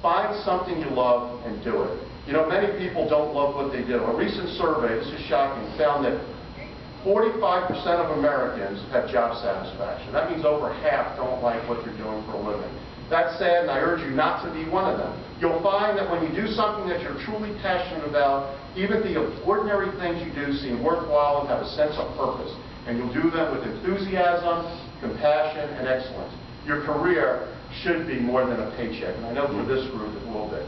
Find something you love and do it. You know, many people don't love what they do. A recent survey, this is shocking, found that 45% of Americans have job satisfaction. That means over half don't like what they're doing for a living. That's sad, and I urge you not to be one of them. You'll find that when you do something that you're truly passionate about, even the ordinary things you do seem worthwhile and have a sense of purpose. And you'll do them with enthusiasm, compassion, and excellence. Your career should be more than a paycheck, and I know for this group it will be.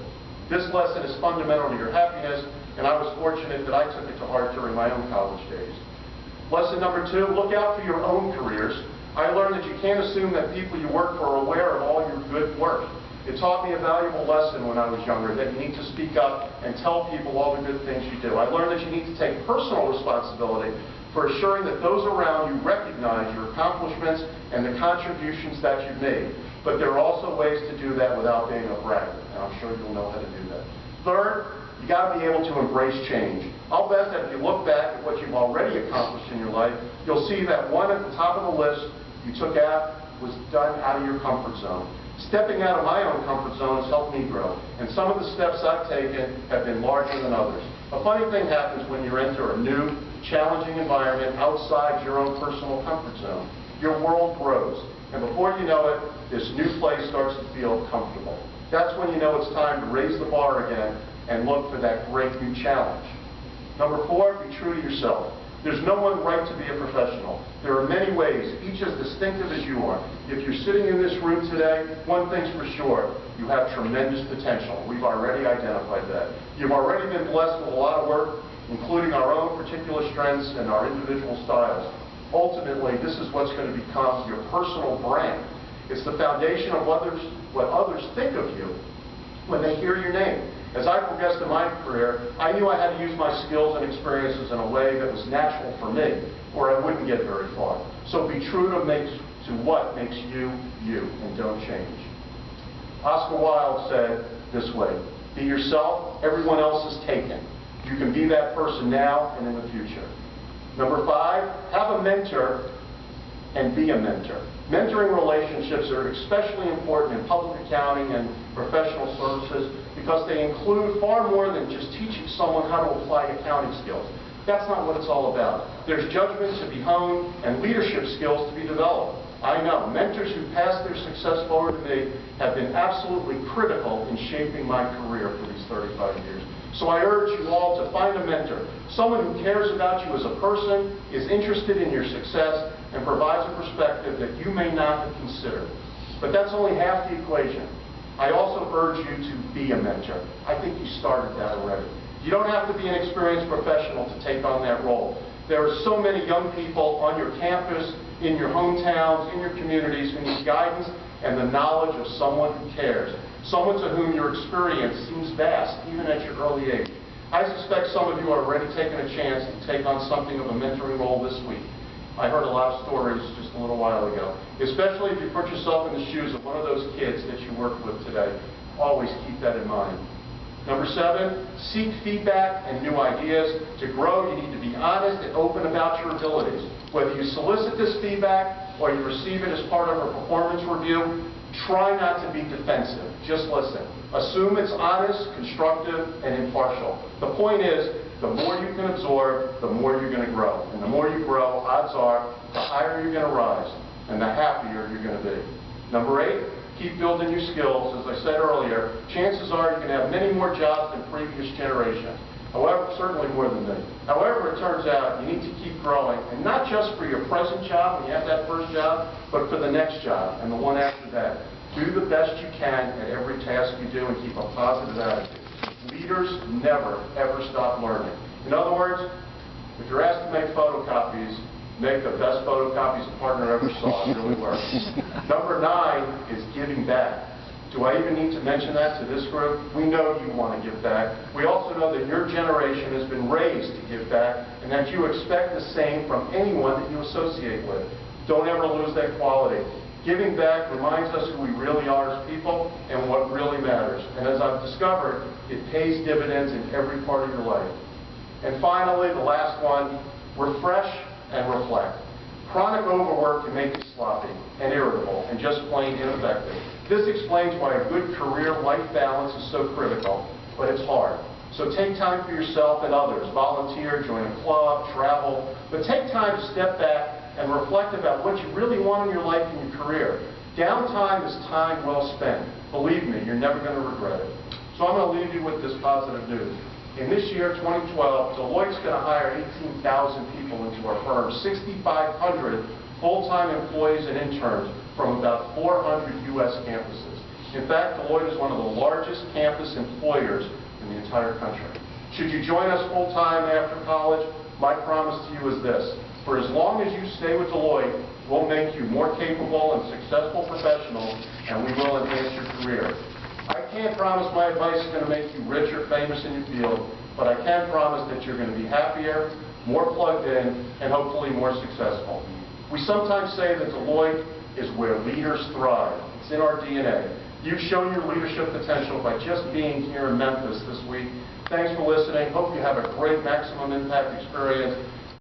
This lesson is fundamental to your happiness, and I was fortunate that I took it to heart during my own college days. Lesson number 2, look out for your own careers. I learned that you can't assume that people you work for are aware of all your good work. It taught me a valuable lesson when I was younger, that you need to speak up and tell people all the good things you do. I learned that you need to take personal responsibility for assuring that those around you recognize your accomplishments and the contributions that you've made. But there are also ways to do that without being a bragger, and I'm sure you'll know how to do that. Third, you got to be able to embrace change. I'll bet that if you look back at what you've already accomplished in your life, you'll see that one at the top of the list you took out was done out of your comfort zone. Stepping out of my own comfort zone has helped me grow, and some of the steps I've taken have been larger than others. A funny thing happens when you enter a new, challenging environment outside your own personal comfort zone. Your world grows, and before you know it, this new place starts to feel comfortable. That's when you know it's time to raise the bar again and look for that great new challenge. Number 4, be true to yourself. There's no one right to be a professional. There are many ways, each as distinctive as you are. If you're sitting in this room today, one thing's for sure, you have tremendous potential. We've already identified that. You've already been blessed with a lot of work, including our own particular strengths and our individual styles. Ultimately, this is what's going to become your personal brand. It's the foundation of what others think of you when they hear your name. As I progressed in my career, I knew I had to use my skills and experiences in a way that was natural for me, or I wouldn't get very far. So be true to what makes you, you, and don't change. Oscar Wilde said this way, be yourself, everyone else is taken. You can be that person now and in the future. Number 5, have a mentor and be a mentor. Mentoring relationships are especially important in public accounting and professional services because they include far more than just teaching someone how to apply accounting skills. That's not what it's all about. There's judgment to be honed and leadership skills to be developed. I know mentors who pass their success forward to me have been absolutely critical in shaping my career for these 35 years. So I urge you all to find a mentor, someone who cares about you as a person, is interested in your success, and provides a perspective that you may not have considered. But that's only half the equation. I also urge you to be a mentor. I think you started that already. You don't have to be an experienced professional to take on that role. There are so many young people on your campus, in your hometowns, in your communities who need guidance and the knowledge of someone who cares. Someone to whom your experience seems vast, even at your early age. I suspect some of you are already taking a chance to take on something of a mentoring role this week. I heard a lot of stories just a little while ago. Especially if you put yourself in the shoes of one of those kids that you work with today. Always keep that in mind. Number 7, seek feedback and new ideas. To grow, you need to be honest and open about your abilities. Whether you solicit this feedback or you receive it as part of a performance review, try not to be defensive. Just listen. Assume it's honest, constructive, and impartial. The point is, the more you can absorb, the more you're going to grow. And the more you grow, odds are, the higher you're going to rise, and the happier you're going to be. Number 8, keep building your skills. As I said earlier, chances are you can have many more jobs than previous generations. However, certainly more than me. However, it turns out you need to keep growing, and not just for your present job when you have that first job, but for the next job and the one after that. Do the best you can at every task you do and keep a positive attitude. Leaders never, ever stop learning. In other words, if you're asked to make photocopies, make the best photocopies a partner ever saw. It really works. Number 9 is giving back. Do I even need to mention that to this group? We know you want to give back. We also know that your generation has been raised to give back and that you expect the same from anyone that you associate with. Don't ever lose that quality. Giving back reminds us who we really are as people and what really matters. And as I've discovered, it pays dividends in every part of your life. And finally, the last one, refresh and reflect. Chronic overwork can make you sloppy and irritable and just plain ineffective. This explains why a good career-life balance is so critical, but it's hard. So take time for yourself and others. Volunteer, join a club, travel, but take time to step back and reflect about what you really want in your life and your career. Downtime is time well spent. Believe me, you're never going to regret it. So I'm going to leave you with this positive news. In this year, 2012, Deloitte's going to hire 18,000 people into our firm, 6,500 full-time employees and interns from about 400 U.S. campuses. In fact, Deloitte is one of the largest campus employers in the entire country. Should you join us full-time after college, my promise to you is this. For as long as you stay with Deloitte, we'll make you more capable and successful professional, and we will enhance your career. I can't promise my advice is going to make you rich or famous in your field, but I can promise that you're going to be happier, more plugged in, and hopefully more successful. We sometimes say that Deloitte is where leaders thrive. It's in our DNA. You've shown your leadership potential by just being here in Memphis this week. Thanks for listening. Hope you have a great maximum impact experience.